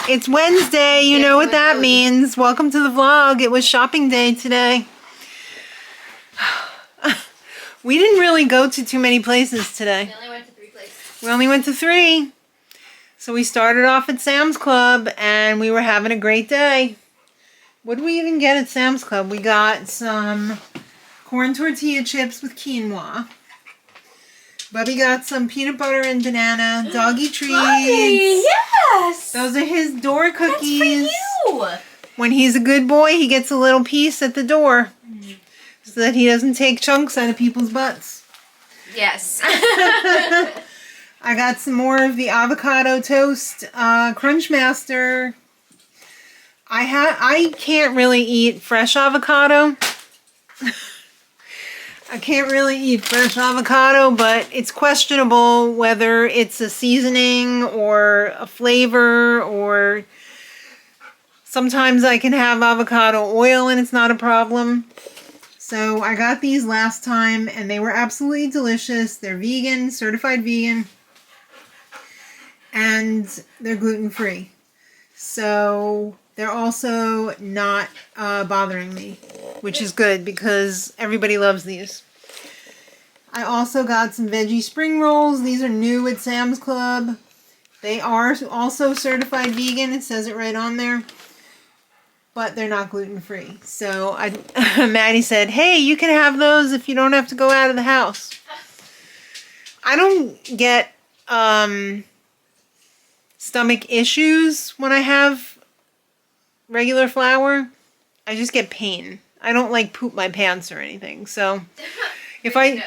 It's Wednesday. You know what that means. Welcome to the vlog. It was shopping day today. We didn't really go to too many places today. We only went to 3 places. We only went to 3. So we started off at Sam's Club and we were having a great day. What did we even get at Sam's Club? We got some corn tortilla chips with quinoa. Bubby got some peanut butter and banana doggy treats. Bubby, yes! Those are his door cookies. That's for you! When he's a good boy, he gets a little piece at the door so that he doesn't take chunks out of people's butts. Yes. I got some more of the avocado toast Crunch Master. I can't really eat fresh avocado. I can't really eat fresh avocado, but it's questionable whether it's a seasoning or a flavor, or sometimes I can have avocado oil and it's not a problem. So I got these last time and they were absolutely delicious. They're vegan, certified vegan, and they're gluten-free. So they're also not bothering me, which is good because everybody loves these. I also got some veggie spring rolls. These are new at Sam's Club. They are also certified vegan. It says it right on there. But they're not gluten-free. So Maddie said, hey, you can have those if you don't have to go out of the house. I don't get stomach issues when I have regular flour. I just get pain. I don't like poop my pants or anything. So if TMI,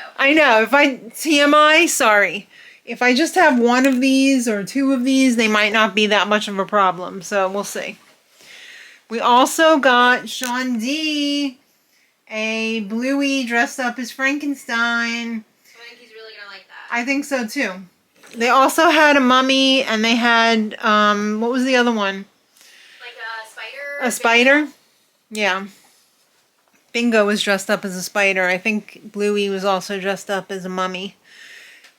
sorry. If I just have one of these or 2 of these, they might not be that much of a problem. So we'll see. We also got Sean D. a Bluey dressed up as Frankenstein. I think he's really gonna like that. I think so too. They also had a mummy and they had, what was the other one? Like a spider? A spider? Yeah. Bingo was dressed up as a spider. I think Bluey was also dressed up as a mummy.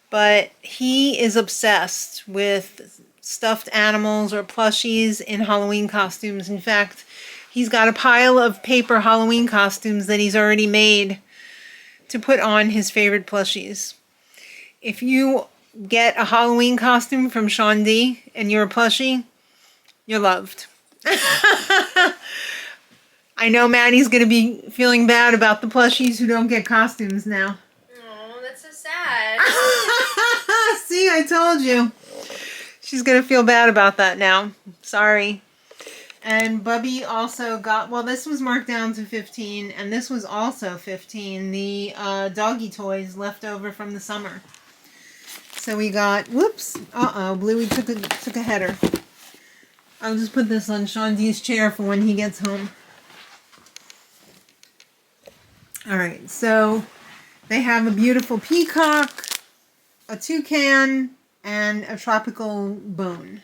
But he is obsessed with stuffed animals or plushies in Halloween costumes. In fact, he's got a pile of paper Halloween costumes that he's already made to put on his favorite plushies. If you get a Halloween costume from Sean D and you're a plushie, you're loved. I know Maddie's going to be feeling bad about the plushies who don't get costumes now. Oh, that's so sad. See, I told you. She's going to feel bad about that now. Sorry. And Bubby also got, well, this was marked down to 15, and this was also 15, the doggy toys left over from the summer. So we got, whoops, Bluey took a header. I'll just put this on Sean D's chair for when he gets home. Alright, so they have a beautiful peacock, a toucan, and a tropical bone.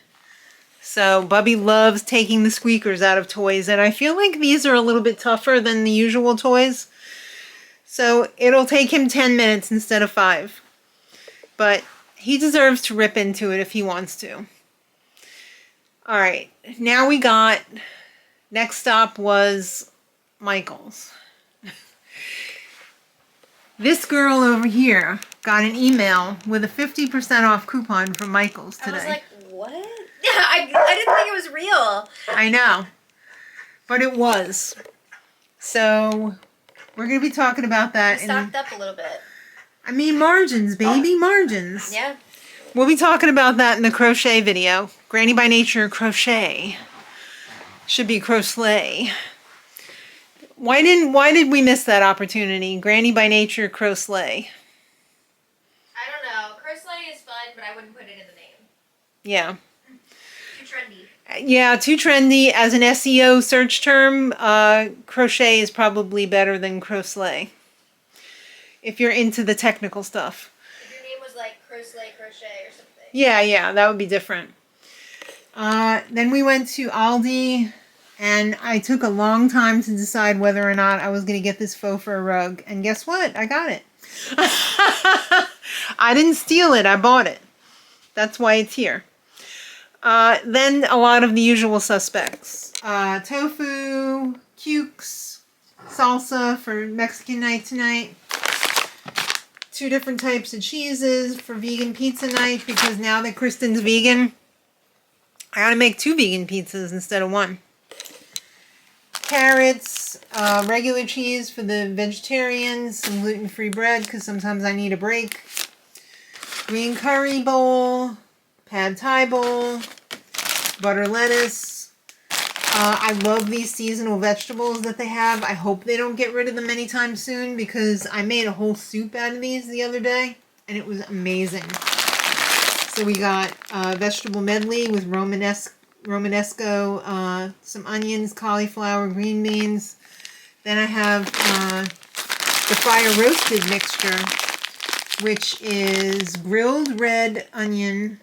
So Bubby loves taking the squeakers out of toys, and I feel like these are a little bit tougher than the usual toys. So it'll take him 10 minutes instead of 5. But he deserves to rip into it if he wants to. Alright, now we got, next stop was Michael's. This girl over here got an email with a 50% off coupon from Michael's today. I was like, what? I didn't think it was real. I know. But it was. So, we're going to be talking about that. Stocked up a little bit. I mean, margins, baby, margins. Yeah. We'll be talking about that in the crochet video. Granny by Nature crochet. Should be crochet. Why did we miss that opportunity? Granny by Nature crochet. I don't know. Crochet is fun, but I wouldn't put it in the name. Yeah. Too trendy. Yeah, too trendy. As an SEO search term, crochet is probably better than crochet. If you're into the technical stuff. If your name was like crochet or something. Yeah, that would be different. Then we went to Aldi, and I took a long time to decide whether or not I was going to get this faux fur rug. And guess what? I got it. I didn't steal it. I bought it. That's why it's here. Then a lot of the usual suspects. Tofu, cukes, salsa for Mexican night tonight. 2 different types of cheeses for vegan pizza night because now that Kristen's vegan, I gotta make 2 vegan pizzas instead of 1. Carrots, regular cheese for the vegetarians, some gluten-free bread because sometimes I need a break. Green curry bowl, pad thai bowl, butter lettuce. I love these seasonal vegetables that they have. I hope they don't get rid of them anytime soon because I made a whole soup out of these the other day and it was amazing. So we got vegetable medley with Romanesco, some onions, cauliflower, green beans. Then I have the fire roasted mixture, which is grilled red onion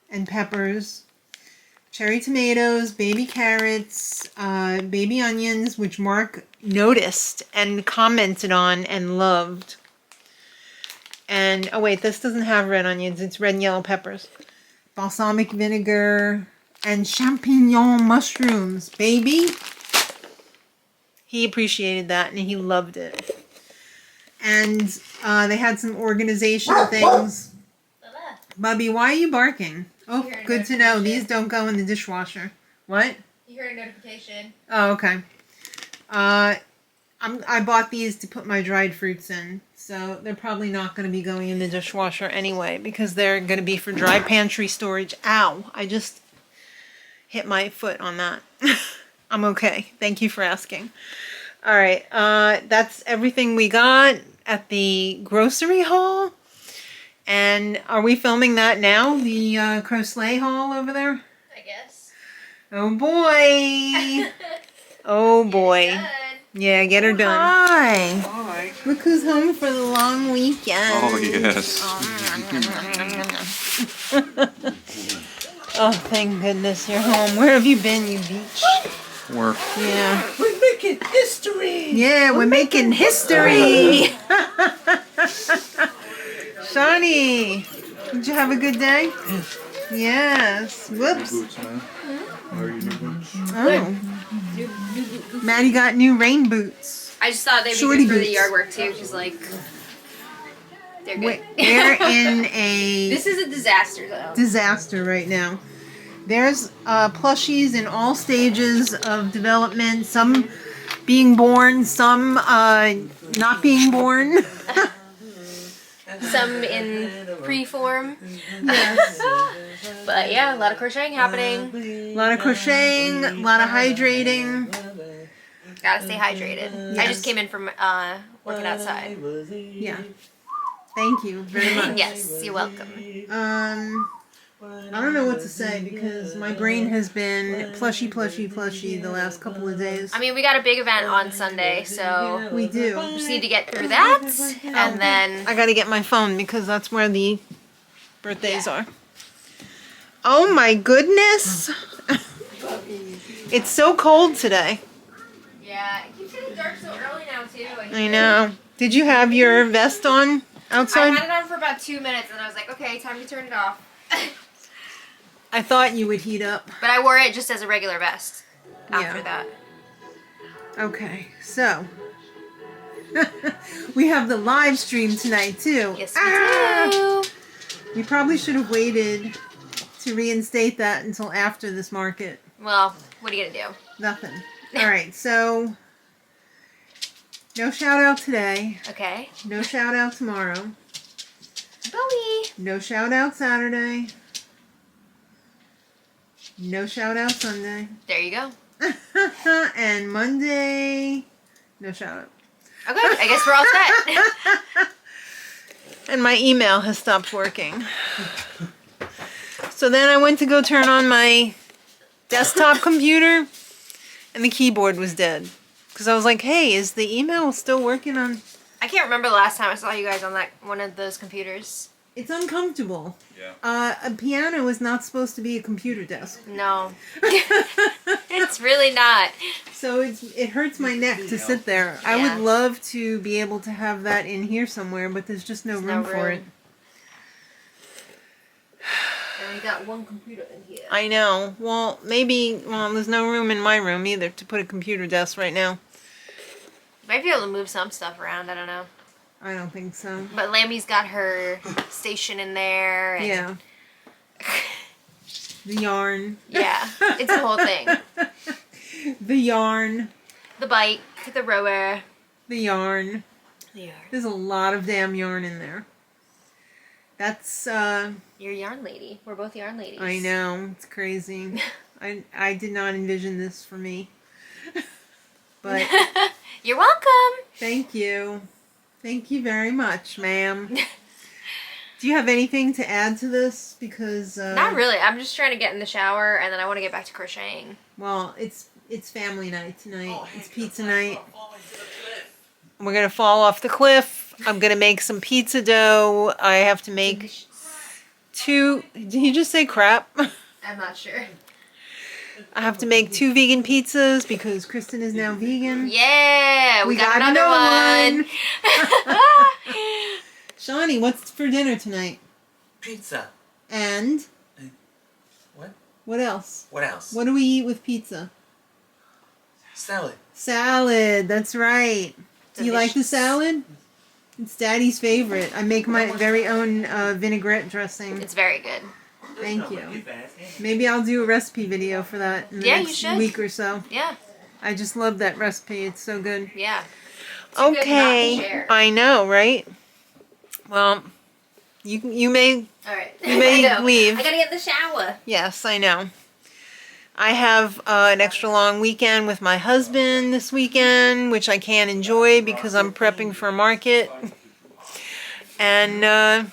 and peppers, cherry tomatoes, baby carrots, baby onions, which Mark noticed and commented on and loved. And, oh wait, this doesn't have red onions, it's red and yellow peppers. Balsamic vinegar and champignon mushrooms, baby. He appreciated that and he loved it. And they had some organizational things. Bubby, why are you barking? Oh, good to know. These don't go in the dishwasher. What? You heard a notification. Oh, okay. I bought these to put my dried fruits in. So they're probably not going to be going in the dishwasher anyway because they're going to be for dry pantry storage. Ow, I just hit my foot on that. I'm okay. Thank you for asking. All right, that's everything we got at the grocery haul. And are we filming that now? The Crow Sleigh haul over there? I guess. Oh boy. Oh boy. Yeah, get her done. Hi. Hi. Look who's home for the long weekend. Oh, yes. Oh, thank goodness you're home. Where have you been, you beach? Work. Yeah. We're making history! Yeah, we're making history! Shawnee, did you have a good day? Yes. Whoops. Boots, man. Are you new boots? Oh. Maddie got new rain boots. I just thought they'd be Shorty good for the boots. yard work too, because like they're good. We're in a This is a disaster though. disaster right now. There's plushies in all stages of development. Some being born, some not being born. Some in pre-form. Yes. But yeah, a lot of crocheting happening. A lot of crocheting, a lot of hydrating. Gotta stay hydrated. I Yes. just came in from working outside. Yeah. Thank you very much. Yes, you're welcome. I don't know what to say because my brain has been plushy the last couple of days. I mean, we got a big event on Sunday, so We do. we just need to get through that, and then I gotta get my phone because that's where the birthdays are. Oh my goodness! It's so cold today. yeah, it keeps getting dark so early now too. I know. Did you have your vest on I outside? had it on for about 2 minutes, and I was like, okay, time to turn it off. I thought you would heat up. But I wore it just as a regular vest after Yeah. that. Okay, so we have the live stream tonight too. Yes, we do. We probably should have waited to reinstate that until after this market. Well, what are you gonna do? Nothing. All right, so no shout out today. Okay. No shout out tomorrow. Bowie. No shout out Saturday. No shout out Sunday. There you go. And Monday, no shout out. Okay, I guess we're all set. And my email has stopped working. So then I went to go turn on my desktop computer and the keyboard was dead. Because I was like, hey, is the email still working on? I can't remember the last time I saw you guys on that one of those computers. It's uncomfortable. Yeah. A piano is not supposed to be a computer desk. No. It's really not. So it hurts my neck to sit there. I Yeah. would love to be able to have that in here somewhere, but there's just no room for it. I only got one computer in here. I know. Well, maybe, well, there's no room in my room either to put a computer desk right now. Might be able to move some stuff around. I don't know. I don't think so. But Lammy's got her station in there. And Yeah. The yarn. yeah, it's a whole thing. The yarn. The bike, the rower. The yarn. The yarn. There's a lot of damn yarn in there. That's, You're a yarn lady. We're both yarn ladies. I know. It's crazy. I did not envision this for me. But You're welcome. thank you. Thank you very much, ma'am. Do you have anything to add to this? Because Not really. I'm just trying to get in the shower and then I want to get back to crocheting. well, it's family night tonight. It's pizza night. We're gonna fall off the cliff. I'm gonna make some pizza dough. I have to make 2. Did you just say crap? I'm not sure. I have to make 2 vegan pizzas because Kristen is now vegan. Yeah, we got another one. Shawnee, what's for dinner tonight? Pizza. And What? what else? What else? What do we eat with pizza? Salad. Salad. That's right. Do you like the Delicious. salad? It's Daddy's favorite. I make my very own vinaigrette dressing. It's very good. Thank you. Maybe I'll do a recipe video for that in the Yeah, you next should. week or so. Yeah, I just love that recipe. It's so good. yeah. Too good not to Okay. share. I know, right? Well, you may. All right. You may I know. leave. I gotta get in the shower. Yes, I know. I have an extra long weekend with my husband this weekend, which I can't enjoy because I'm prepping for a market. And at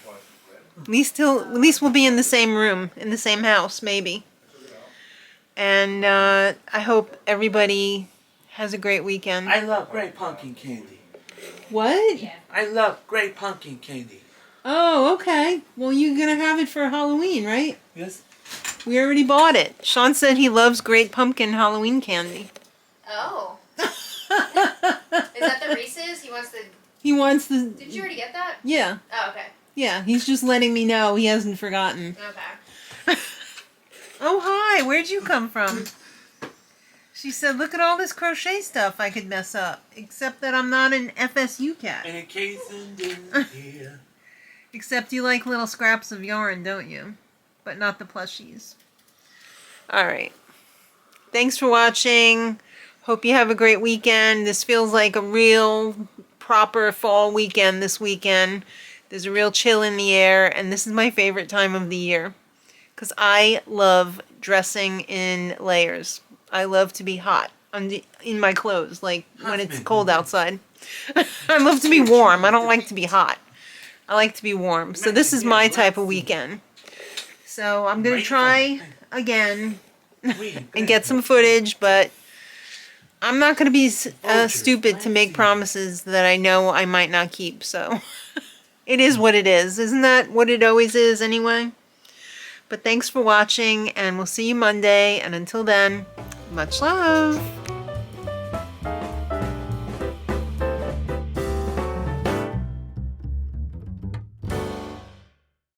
least we'll be in the same room, in the same house, maybe. And I hope everybody has a great weekend. I love great pumpkin candy. What? I love great pumpkin candy. Oh, okay. Well, you're gonna have it for Halloween, right? Yes. We already bought it. Sean said he loves great pumpkin Halloween candy. Oh. Is that the Reese's? He wants the. He wants the. Did you already get that? Yeah, Oh, okay. yeah. He's just letting me know he hasn't forgotten. Okay. Oh, hi. Where'd you come from? She said, look at all this crochet stuff I could mess up. Except that I'm not an FSU cat. In case you didn't hear. Except you like little scraps of yarn, don't you? But not the plushies. Alright. Thanks for watching. Hope you have a great weekend. This feels like a real proper fall weekend this weekend. There's a real chill in the air, and this is my favorite time of the year. Because I love dressing in layers. I love to be hot in my clothes, like when it's cold outside. I love to be warm. I don't like to be hot. I like to be warm. So this is my type of weekend. So I'm going to try again and get some footage, but I'm not going to be stupid to make promises that I know I might not keep. So it is what it is. Isn't that what it always is anyway? But thanks for watching, and we'll see you Monday. And until then, much love.